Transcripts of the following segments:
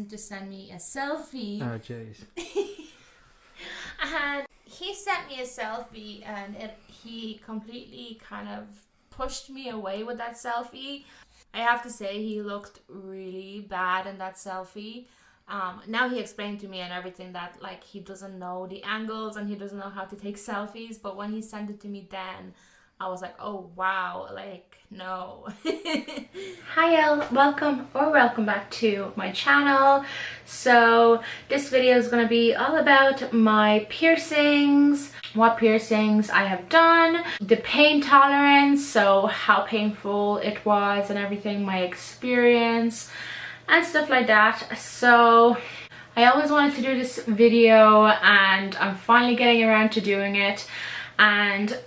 him to send me a selfie. Oh, jeez. And he sent me a selfie, and he completely kind of pushed me away with that selfie. I have to say, he looked really bad in that selfie. Now he explained to me and everything that like he doesn't know the angles and he doesn't know how to take selfies, but when he sent it to me then, I was like, oh wow, like no. Hi y'all, welcome back to my channel. So this video is going to be all about my piercings, what piercings I have done, the pain tolerance, so how painful it was and everything, my experience and stuff like that. So I always wanted to do this video and I'm finally getting around to doing it, and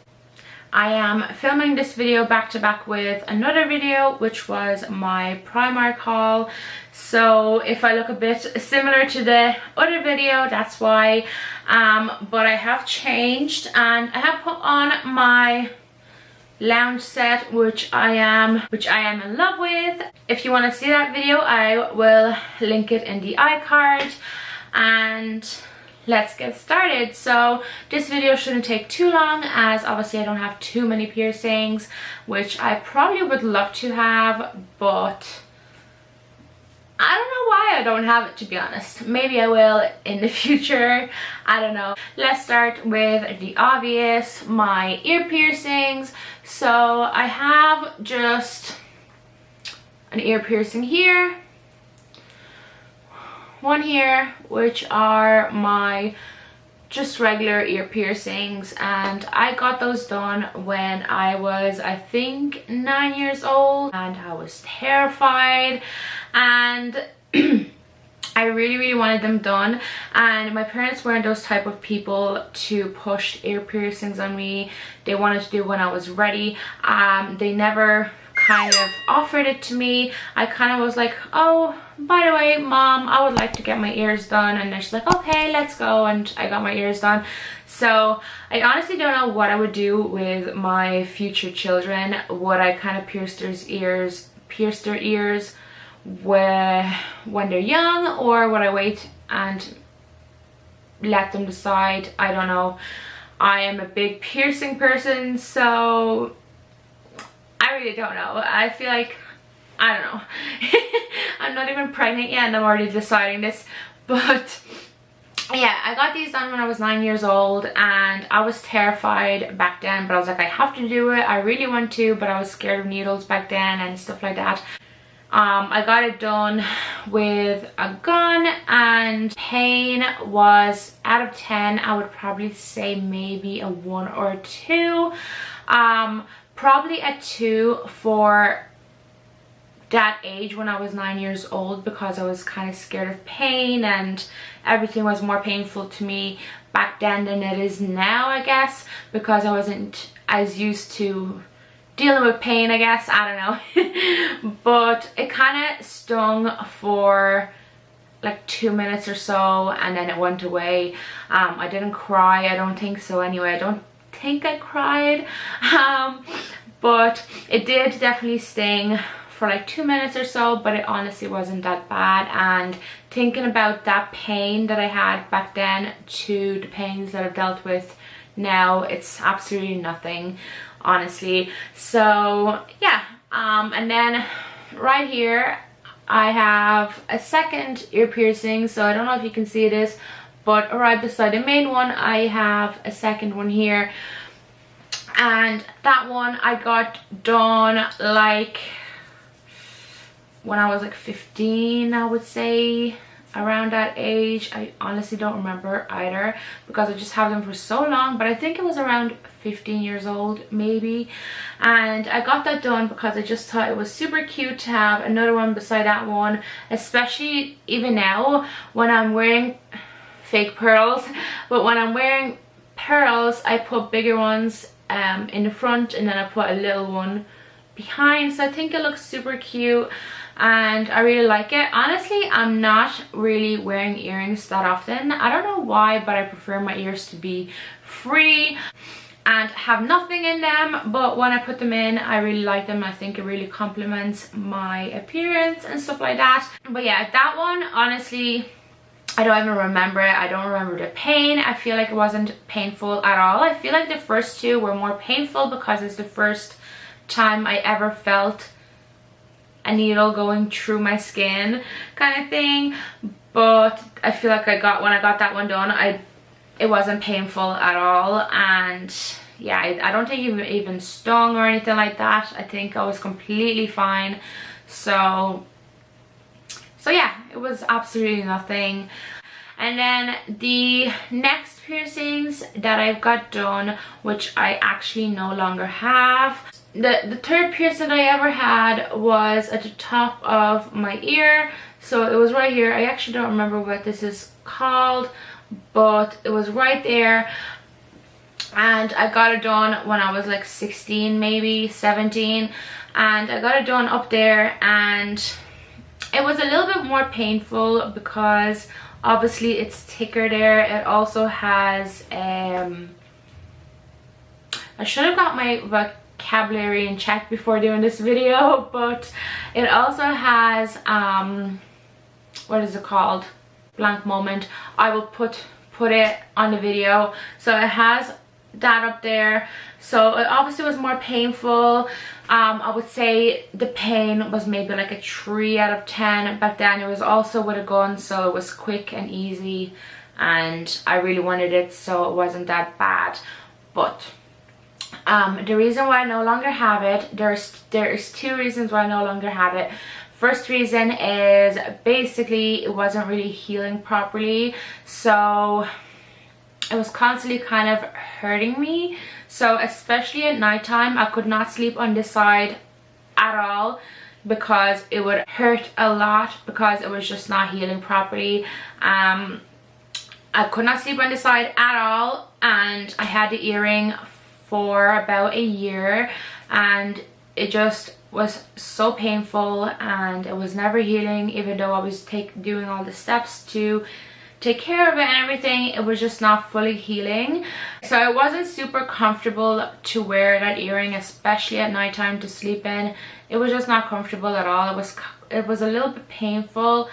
I am filming this video back to back with another video, which was my Primark haul. So if I look a bit similar to the other video, that's why. But I have changed and I have put on my lounge set, which I am in love with. If you want to see that video, I will link it in the iCard, and let's get started. So this video shouldn't take too long, as obviously I don't have too many piercings, which I probably would love to have, but I don't know why I don't have it, to be honest. Maybe I will in the future, I don't know. Let's start with the obvious, my ear piercings. So I have just an ear piercing here, one here, which are my just regular ear piercings, and I got those done when I was, I think, 9 years old, and I was terrified, and I really wanted them done, and my parents weren't those type of people to push ear piercings on me. They wanted to do when I was ready. They never kind of offered it to me. I kind of was like, oh, by the way, mom, I would like to get my ears done, and then she's like, okay, let's go, and I got my ears done. So I honestly don't know what I would do with my future children. Would I kind of pierce their ears when they're young, or would I wait and let them decide? I don't know. I am a big piercing person, so I really don't know. I feel like, I don't know. I'm not even pregnant yet and I'm already deciding this. But yeah, I got these done when I was 9 years old, and I was terrified back then, but I was like, I have to do it. I really want to, but I was scared of needles back then and stuff like that. I got it done with a gun, and pain was, out of 10, I would probably say maybe a 1 or 2. Probably a 2 for that age when I was 9 years old, because I was kind of scared of pain and everything was more painful to me back then than it is now, I guess, because I wasn't as used to dealing with pain, I guess. I don't know. But it kind of stung for like 2 minutes or so, and then it went away. I didn't cry, I don't think so anyway. I don't think I cried, but it did definitely sting for like 2 minutes or so, but it honestly wasn't that bad. And thinking about that pain that I had back then to the pains that I've dealt with now, it's absolutely nothing, honestly. So yeah, and then right here I have a second ear piercing. So I don't know if you can see this, but right beside the main one I have a second one here, and that one I got done like when I was like 15, I would say, around that age. I honestly don't remember either, because I just have them for so long, but I think it was around 15 years old maybe. And I got that done because I just thought it was super cute to have another one beside that one, especially even now when I'm wearing fake pearls. But when I'm wearing pearls, I put bigger ones in the front, and then I put a little one behind, so I think it looks super cute and I really like it. Honestly, I'm not really wearing earrings that often. I don't know why, but I prefer my ears to be free. and have nothing in them, but when I put them in I really like them. I think it really complements my appearance and stuff like that. But yeah, that one honestly I don't even remember it. I don't remember the pain. I feel like it wasn't painful at all. I feel like the first two were more painful because it's the first time I ever felt a needle going through my skin kind of thing. But I feel like when I got that one done, it wasn't painful at all. And yeah, I don't think it even stung or anything like that. I think I was completely fine. So yeah, it was absolutely nothing. And then the next piercings that I've got done, which I actually no longer have. The third piercing that I ever had was at the top of my ear. So it was right here. I actually don't remember what this is called, but it was right there. And I got it done when I was like 16, maybe 17. And I got it done up there, and it was a little bit more painful because obviously it's thicker there. It also has I should have got my vocabulary in check before doing this video, but it also has what is it called? Blank moment. I will put it on the video. So it has that up there, so it obviously was more painful. I would say the pain was maybe like a 3 out of 10, but then it was also with a gun, so it was quick and easy, and I really wanted it, so it wasn't that bad. But the reason why I no longer have it, there's two reasons why I no longer have it. First reason is basically it wasn't really healing properly, so it was constantly kind of hurting me. So especially at nighttime, I could not sleep on this side at all because it would hurt a lot because it was just not healing properly. I could not sleep on this side at all, and I had the earring for about a year, and it just was so painful, and it was never healing. Even though I was doing all the steps to take care of it and everything, it was just not fully healing. So it wasn't super comfortable to wear that earring, especially at nighttime to sleep in. It was just not comfortable at all. It was a little bit painful,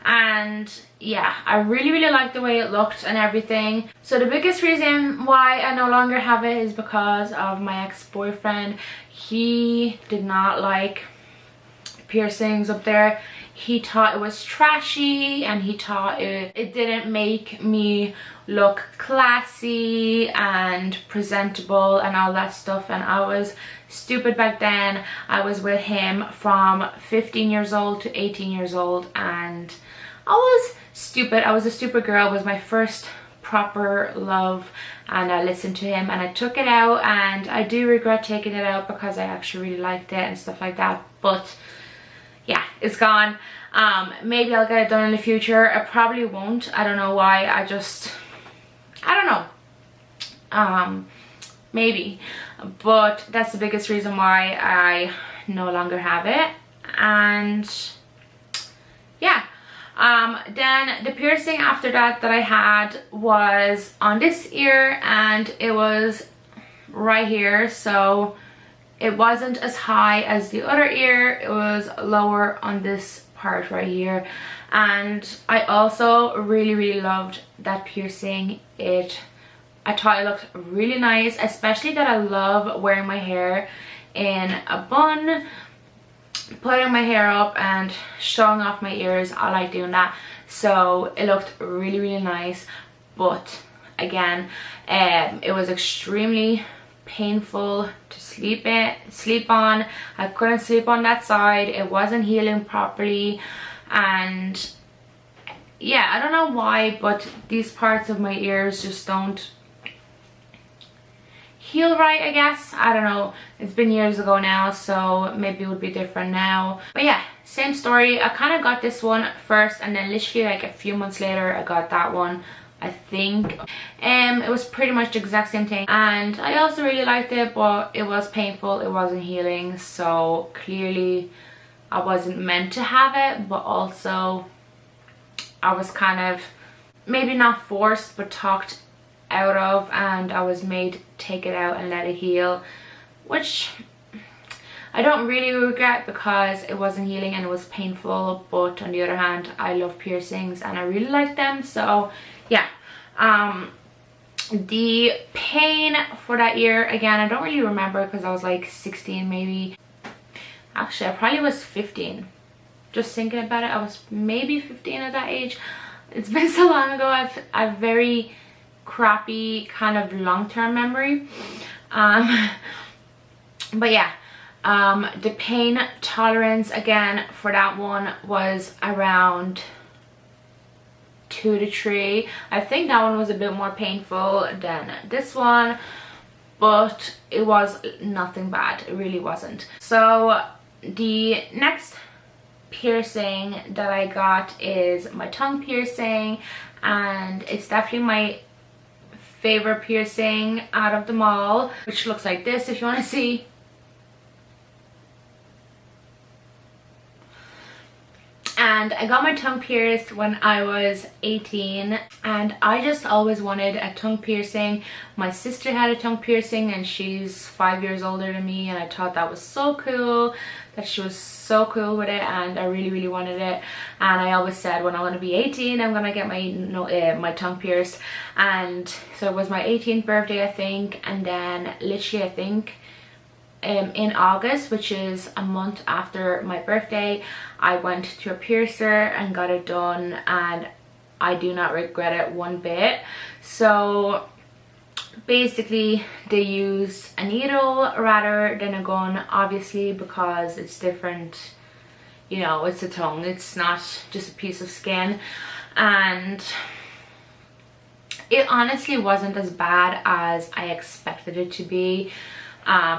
and yeah, I really liked the way it looked and everything. So the biggest reason why I no longer have it is because of my ex-boyfriend. He did not like piercings up there. He thought it was trashy, and he thought it didn't make me look classy and presentable and all that stuff. And I was stupid back then. I was with him from 15 years old to 18 years old, and I was stupid. I was a stupid girl. It was my first proper love, and I listened to him and I took it out, and I do regret taking it out because I actually really liked it and stuff like that. But yeah, it's gone. Maybe I'll get it done in the future. I probably won't. I don't know why. I don't know. Maybe. But that's the biggest reason why I no longer have it. And yeah. Then the piercing after that I had was on this ear, and it was right here. So it wasn't as high as the other ear. It was lower on this part right here. And I also really loved that piercing. I thought it looked really nice, especially that I love wearing my hair in a bun, putting my hair up and showing off my ears. I like doing that, so it looked really nice. But again, it was extremely painful to sleep on. I couldn't sleep on that side. It wasn't healing properly, and yeah, I don't know why, but these parts of my ears just don't heal right, I guess. I don't know. It's been years ago now, so maybe it would be different now. But yeah, same story. I kind of got this one first, and then literally like a few months later I got that one, I think. It was pretty much the exact same thing, and I also really liked it, but it was painful. It wasn't healing, so clearly I wasn't meant to have it. But also I was kind of maybe not forced but talked out of, and and I was made to take it out and let it heal, which I don't really regret because it wasn't healing and it was painful. But on the other hand, I love piercings and I really like them. So yeah, the pain for that year, again, I don't really remember because I was like 16 maybe. Actually, I probably was 15. Just thinking about it, I was maybe 15 at that age. It's been so long ago. I've very crappy kind of long-term memory. But yeah, the pain tolerance again for that one was around 2 to 3. I think that one was a bit more painful than this one, but it was nothing bad. It really wasn't. So the next piercing that I got is my tongue piercing, and it's definitely my favorite piercing out of them all, which looks like this if you want to see. And I got my tongue pierced when I was 18, and I just always wanted a tongue piercing. My sister had a tongue piercing and she's 5 years older than me, and I thought that was so cool, that she was so cool with it, and I really wanted it. And I always said when I'm going to be 18 I'm going to get my tongue pierced. And so it was my 18th birthday I think, and then literally I think in August, which is a month after my birthday, I went to a piercer and got it done, and I do not regret it one bit. So basically they used a needle rather than a gun, obviously, because it's different, you know, it's a tongue, it's not just a piece of skin. And it honestly wasn't as bad as I expected it to be.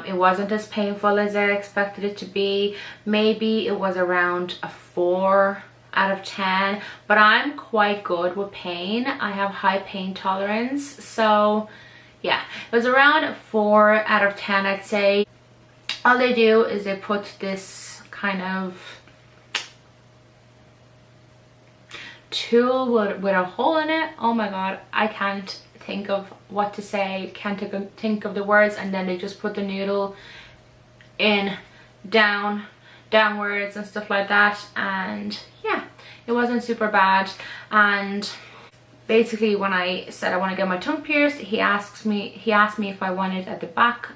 It wasn't as painful as I expected it to be. Maybe it was around a 4 out of 10, but I'm quite good with pain. I have high pain tolerance, so yeah, it was around a 4 out of 10 I'd say. All they do is they put this kind of tool with a hole in it. Oh my god, I can't think of what to say, can't think of the words, and then they just put the needle in downwards and stuff like that. And yeah, it wasn't super bad. And basically when I said I want to get my tongue pierced, he asked me if I want it at the back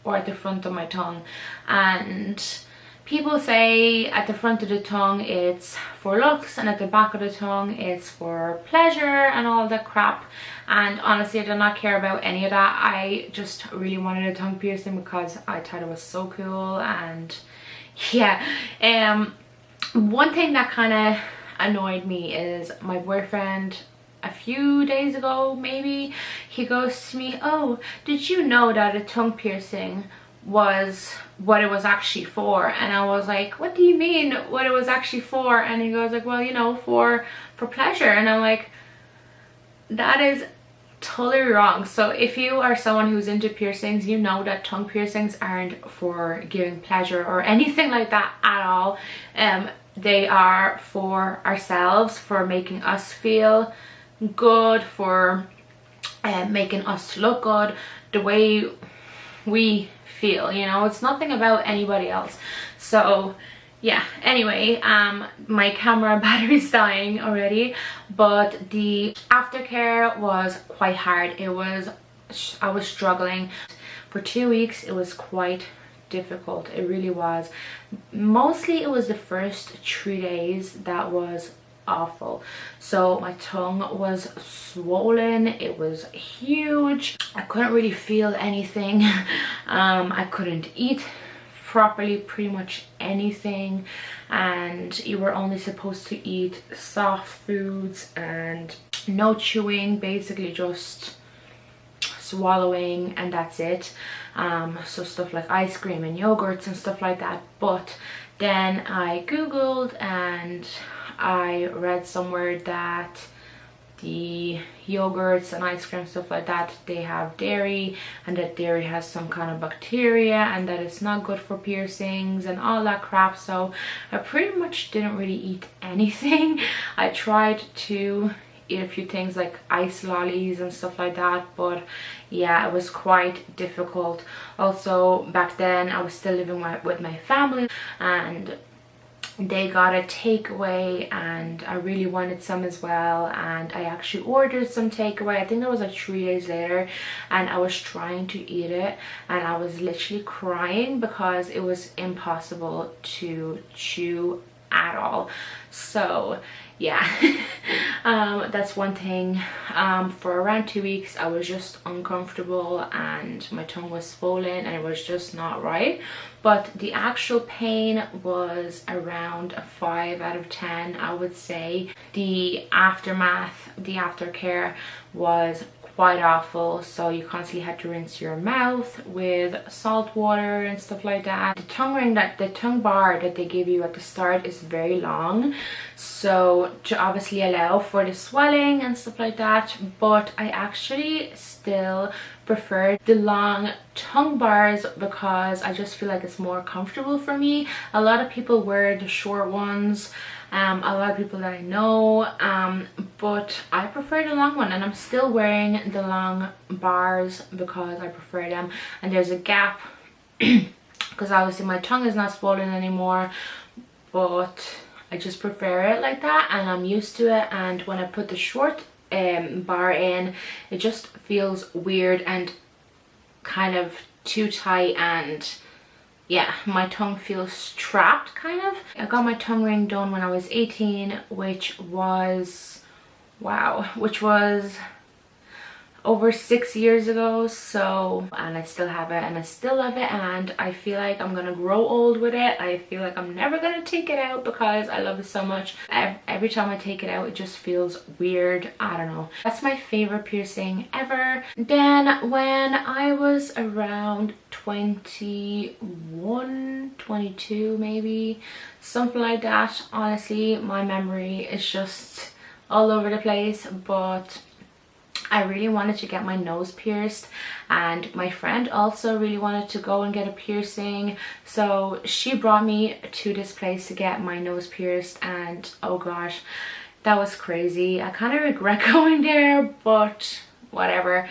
or at the front of my tongue. And people say at the front of the tongue it's for looks, and at the back of the tongue it's for pleasure and all that crap. And honestly, I did not care about any of that. I just really wanted a tongue piercing because I thought it was so cool. And yeah, one thing that kind of annoyed me is my boyfriend a few days ago maybe, he goes to me, "Oh, did you know that a tongue piercing was what it was actually for?" And I was like, "What do you mean what it was actually for?" And he goes like, "Well, you know, for pleasure." And I'm like, that is totally wrong. So if you are someone who's into piercings, you know that tongue piercings aren't for giving pleasure or anything like that at all. They are for ourselves, for making us feel good, for making us look good the way we feel, you know. It's nothing about anybody else. So yeah, anyway, my camera battery's dying already, but the aftercare was quite hard. I was struggling for 2 weeks. It was quite difficult, it really was. Mostly it was the first 3 days that was awful. So my tongue was swollen, it was huge, I couldn't really feel anything. I couldn't eat properly pretty much anything, and you were only supposed to eat soft foods and no chewing, basically just swallowing, and that's it. So stuff like ice cream and yogurts and stuff like that. But then I googled and I read somewhere that the yogurts and ice cream, stuff like that, they have dairy, and that dairy has some kind of bacteria, and that it's not good for piercings and all that crap. So I pretty much didn't really eat anything. I tried to eat a few things like ice lollies and stuff like that, but yeah, it was quite difficult. Also back then I was still living with my family, and they got a takeaway and I really wanted some as well, and I actually ordered some takeaway. I think it was like 3 days later, and I was trying to eat it and I was literally crying because it was impossible to chew at all. So yeah, that's one thing. For around 2 weeks I was just uncomfortable and my tongue was swollen and it was just not right, but the actual pain was around a 5 out of 10, I would say. The aftermath, the aftercare was quite awful, so you constantly had to rinse your mouth with salt water and stuff like that. The tongue ring, that the tongue bar that they give you at the start is very long, so to obviously allow for the swelling and stuff like that, but I actually still prefer the long tongue bars because I just feel like it's more comfortable for me. A lot of people wear the short ones, a lot of people that I know, but I prefer the long one, and I'm still wearing the long bars because I prefer them. And there's a gap because obviously my tongue is not swollen anymore, but I just prefer it like that and I'm used to it. And when I put the short bar in, it just feels weird and kind of too tight, and yeah, my tongue feels trapped kind of. I got my tongue ring done when I was 18, which was, wow, which was over 6 years ago. So, and I still have it and I still love it, and I feel like I'm gonna grow old with it. I feel like I'm never gonna take it out because I love it so much. Every time I take it out it just feels weird. I don't know, that's my favorite piercing ever. Then when I was around 21, 22 maybe, something like that, honestly my memory is just all over the place, but I really wanted to get my nose pierced, and my friend also really wanted to go and get a piercing, so she brought me to this place to get my nose pierced, and oh gosh, that was crazy. I kind of regret going there, but whatever.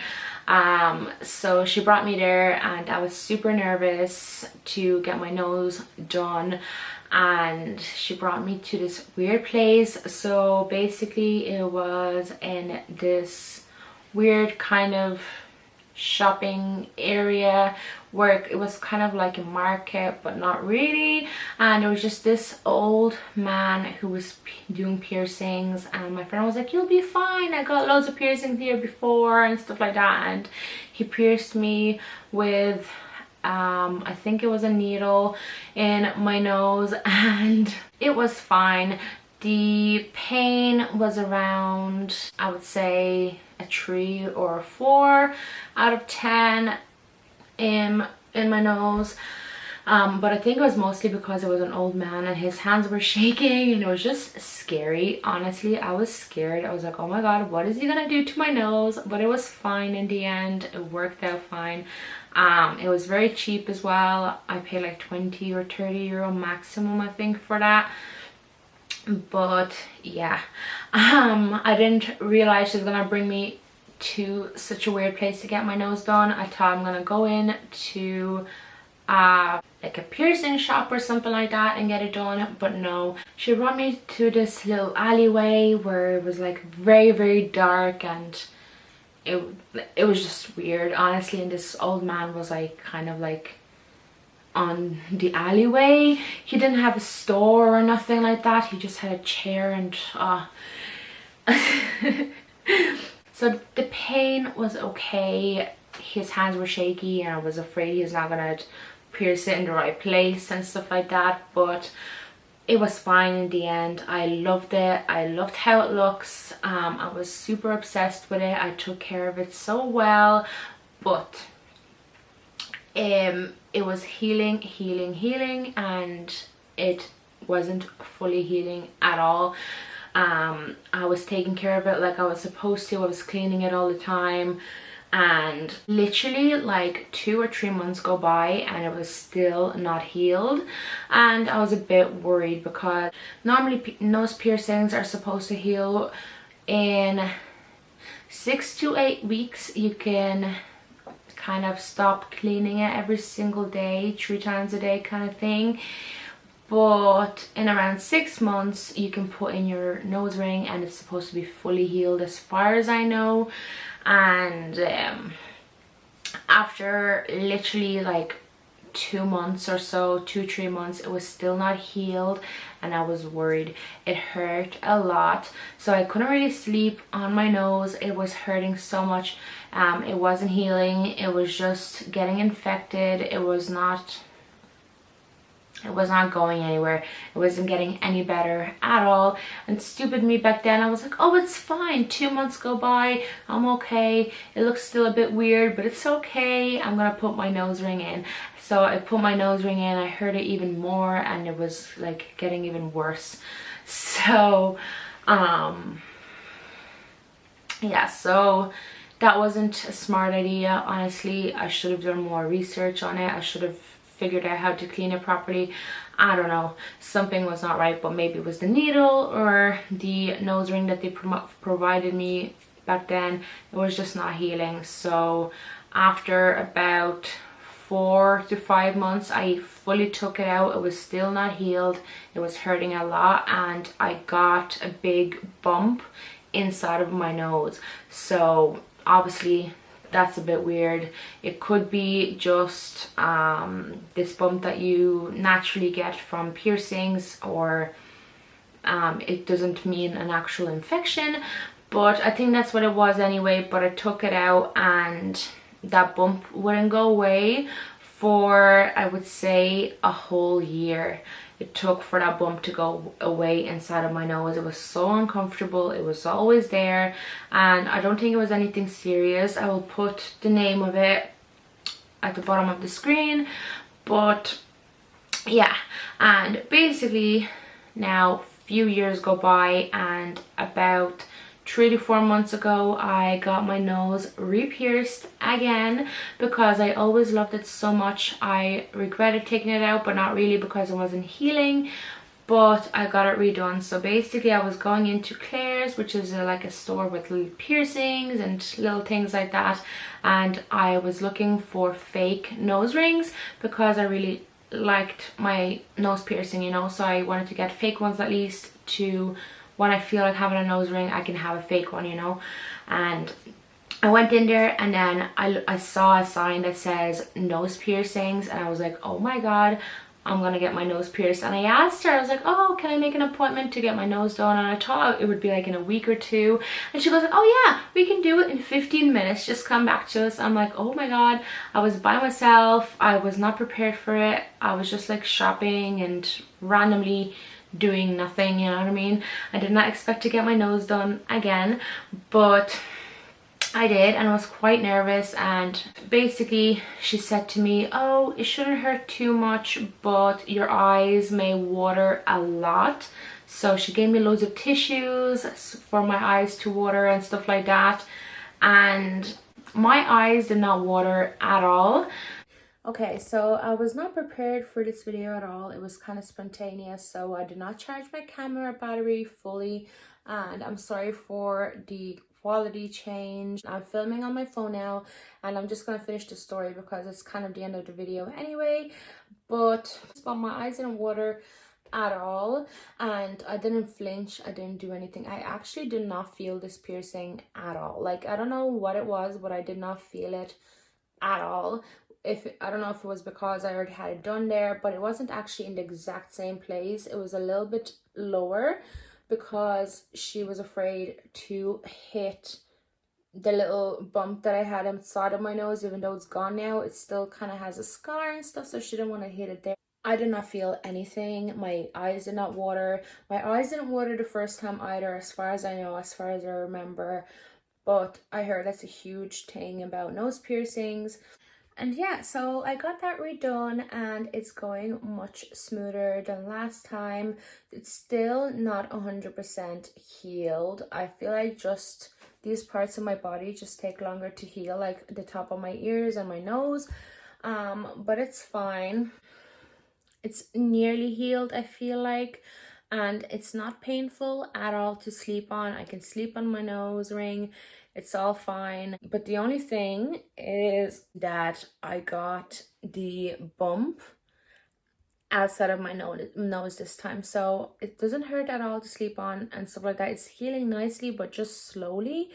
So she brought me there and I was super nervous to get my nose done, and she brought me to this weird place. So basically it was in this weird kind of shopping area where it was kind of like a market but not really, and there was just this old man who was doing piercings, and my friend was like, you'll be fine, I got loads of piercings here before and stuff like that, and he pierced me with I think it was a needle in my nose, and it was fine. The pain was around, I would say, a 3 or a 4 out of 10 in my nose, but I think it was mostly because it was an old man and his hands were shaking, and it was just scary. Honestly, I was scared. I was like, oh my god, what is he gonna do to my nose? But it was fine in the end. It worked out fine. It was very cheap as well. I paid like 20 or 30 euro maximum, I think, for that. But yeah, I didn't realize she was gonna bring me to such a weird place to get my nose done. I thought I'm gonna go in to like a piercing shop or something like that and get it done, but no, she brought me to this little alleyway where it was like very, very dark, and it was just weird, honestly. And this old man was like kind of like on the alleyway. He didn't have a store or nothing like that. He just had a chair, and so the pain was okay. His hands were shaky and I was afraid he was not gonna pierce it in the right place and stuff like that, but it was fine in the end. I loved it. I loved how it looks. I was super obsessed with it. I took care of it so well, but it was healing, and it wasn't fully healing at all. I was taking care of it like I was supposed to. I was cleaning it all the time, and literally like 2 or 3 months go by and it was still not healed, and I was a bit worried because normally nose piercings are supposed to heal in 6 to 8 weeks you can kind of stop cleaning it every single day, 3 times a day kind of thing. But in around 6 months you can put in your nose ring and it's supposed to be fully healed as far as I know. And after literally like 2 months or so, 2-3 months, it was still not healed, and I was worried. It hurt a lot, so I couldn't really sleep on my nose. It was hurting so much. It wasn't healing, it was just getting infected. It was not going anywhere. It wasn't getting any better at all. And stupid me back then, I was like, oh, it's fine. 2 months go by, I'm okay. It looks still a bit weird, but it's okay. I'm gonna put my nose ring in. So I put my nose ring in, I hurt it even more, and it was like getting even worse. So yeah, so that wasn't a smart idea, honestly. I should have done more research on it. I should have figured out how to clean it properly. I don't know, something was not right, but maybe it was the needle or the nose ring that they provided me back then. It was just not healing. So after about 4 to 5 months I fully took it out. It was still not healed. It was hurting a lot, and I got a big bump inside of my nose. So obviously that's a bit weird. It could be just this bump that you naturally get from piercings, or it doesn't mean an actual infection, but I think that's what it was anyway. But I took it out and that bump wouldn't go away for, I would say, a whole year. It took for that bump to go away inside of my nose. It was so uncomfortable. It was always there, and I don't think it was anything serious. I will put the name of it at the bottom of the screen. But yeah, and basically now a few years go by, and about 3 to 4 months ago I got my nose re-pierced again because I always loved it so much. I regretted taking it out, but not really, because it wasn't healing, but I got it redone. So basically I was going into Claire's, which is like a store with little piercings and little things like that, and I was looking for fake nose rings because I really liked my nose piercing, you know, so I wanted to get fake ones at least, to when I feel like having a nose ring I can have a fake one, you know. And I went in there, and then I saw a sign that says nose piercings, and I was like, oh my god, I'm gonna get my nose pierced. And I asked her, I was like, oh, can I make an appointment to get my nose done? And I thought it would be like in a week or 2, and she goes like, oh yeah, we can do it in 15 minutes, just come back to us. I'm like, oh my god, I was by myself, I was not prepared for it. I was just like shopping and randomly doing nothing, you know what I mean. I did not expect to get my nose done again, but I did, and I was quite nervous. And basically she said to me, oh, it shouldn't hurt too much, but your eyes may water a lot. So she gave me loads of tissues for my eyes to water and stuff like that, and my eyes did not water at all. Okay, so I was not prepared for this video at all. It was kind of spontaneous, so I did not charge my camera battery fully, and I'm sorry for the quality change. I'm filming on my phone now, and I'm just gonna finish the story because it's kind of the end of the video anyway. But my eyes didn't water at all, and I didn't flinch, I didn't do anything. I actually did not feel this piercing at all. Like, I don't know what it was, but I did not feel it at all. I don't know if it was because I already had it done there, but it wasn't actually in the exact same place. It was a little bit lower because she was afraid to hit the little bump that I had inside of my nose. Even though it's gone now, it still kind of has a scar and stuff, so she didn't want to hit it there. I did not feel anything. My eyes did not water. My eyes didn't water the first time either, as far as I know, as far as I remember. But I heard that's a huge thing about nose piercings. And yeah, so I got that redone, and it's going much smoother than last time. It's still not 100% healed. I feel like just these parts of my body just take longer to heal, like the top of my ears and my nose. But it's fine. It's nearly healed, I feel like. and it's not painful at all to sleep on. I can sleep on my nose ring, it's all fine. But the only thing is that I got the bump outside of my nose this time, so it doesn't hurt at all to sleep on and stuff like that. It's healing nicely, but just slowly.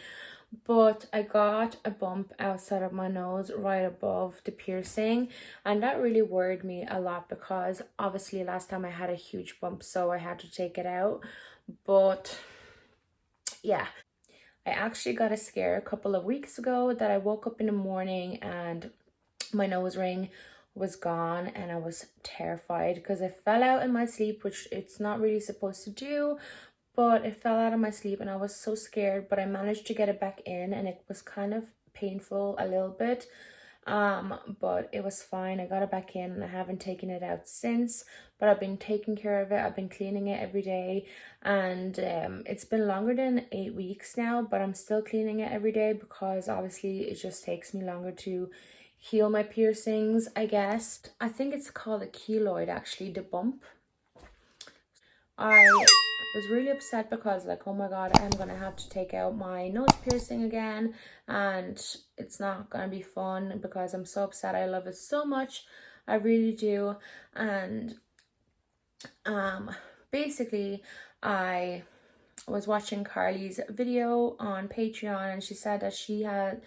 But I got a bump outside of my nose right above the piercing, and that really worried me a lot because obviously last time I had a huge bump, so I had to take it out. But yeah, I actually got a scare a couple of weeks ago that I woke up in the morning and my nose ring was gone, and I was terrified because I fell out in my sleep, which it's not really supposed to do, but it fell out of my sleep and I was so scared. But I managed to get it back in, and it was kind of painful a little bit, but it was fine. I got it back in and I haven't taken it out since, but I've been taking care of it. I've been cleaning it every day, and it's been longer than 8 weeks now, but I'm still cleaning it every day because obviously it just takes me longer to heal my piercings, I guess. I think it's called a keloid, actually, the bump. I was really upset because, like, oh my god, I'm gonna have to take out my nose piercing again, and it's not gonna be fun because I'm so upset. I love it so much, I really do. And basically I was watching Carly's video on Patreon, and she said that she had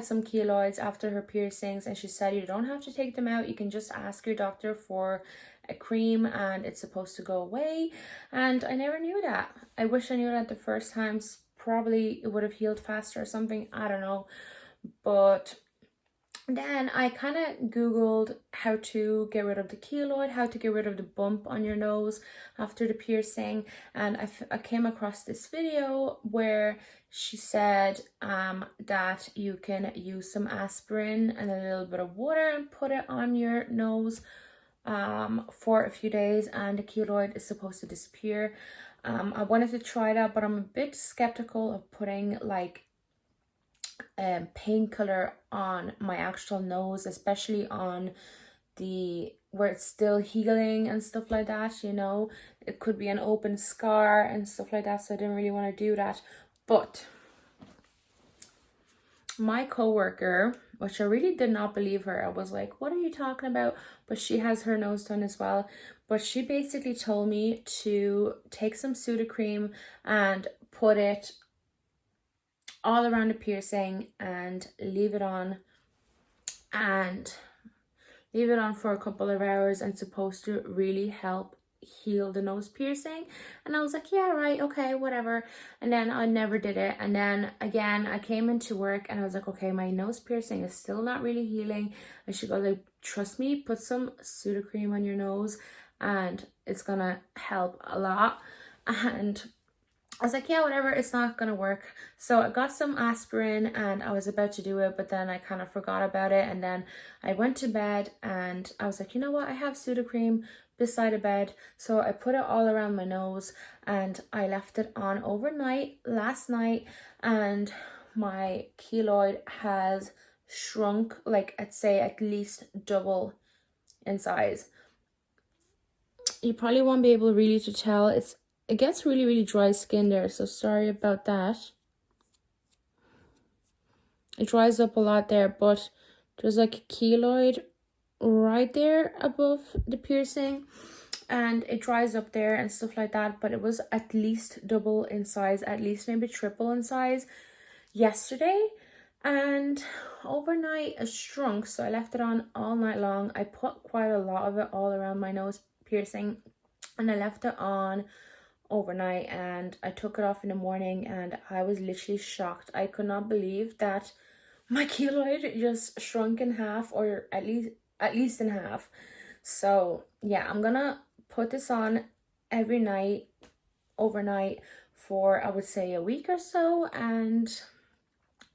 some keloids after her piercings, and she said you don't have to take them out, you can just ask your doctor for a cream and it's supposed to go away. And I never knew that. I wish I knew that the first time. Probably it would have healed faster or something, I don't know. But then I kind of googled how to get rid of the keloid, how to get rid of the bump on your nose after the piercing, and I came across this video where she said that you can use some aspirin and a little bit of water and put it on your nose for a few days, and the keloid is supposed to disappear. I wanted to try that, but I'm a bit skeptical of putting like painkiller on my actual nose, especially on the where it's still healing and stuff like that, you know. It could be an open scar and stuff like that, so I didn't really want to do that. But my coworker, which I really did not believe her, I was like, what are you talking about? But she has her nose done as well. But she basically told me to take some Sudocrem and put it all around the piercing and leave it on for a couple of hours, and supposed to really help heal the nose piercing. And I was like, yeah, right, okay, whatever. And then I never did it. And then again, I came into work and I was like, okay, my nose piercing is still not really healing. And she goes, like, trust me, put some Sudocrem on your nose and it's gonna help a lot. And I was like, yeah, whatever, it's not gonna work. So I got some aspirin and I was about to do it, but then I kind of forgot about it. And then I went to bed and I was like, you know what, I have Sudocrem beside the bed. So I put it all around my nose and I left it on overnight last night, and my keloid has shrunk, like I'd say at least double in size. You probably won't be able really to tell. It gets really dry skin there, so sorry about that. It dries up a lot there, but there's like a keloid right there above the piercing, and it dries up there and stuff like that. But it was at least double in size, at least maybe triple in size yesterday, and overnight it shrunk. So I left it on all night long. I put quite a lot of it all around my nose piercing, and I left it on overnight, and I took it off in the morning, and I was literally shocked. I could not believe that my keloid just shrunk in half, or at least in half. So yeah, I'm gonna put this on every night overnight for, I would say, a week or so, and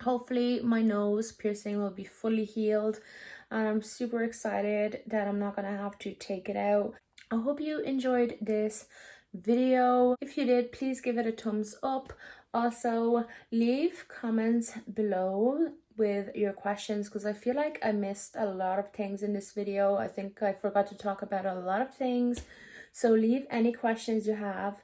hopefully my nose piercing will be fully healed. And I'm super excited that I'm not gonna have to take it out. I hope you enjoyed this video. If you did, please give it a thumbs up. Also, leave comments below with your questions, because I feel like I missed a lot of things in this video. I think I forgot to talk about a lot of things. So leave any questions you have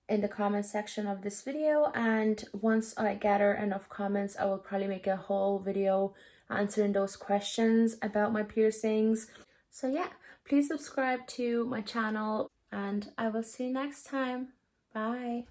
in the comment section of this video, and once I gather enough comments, I will probably make a whole video answering those questions about my piercings. So yeah, please subscribe to my channel and I will see you next time. Bye.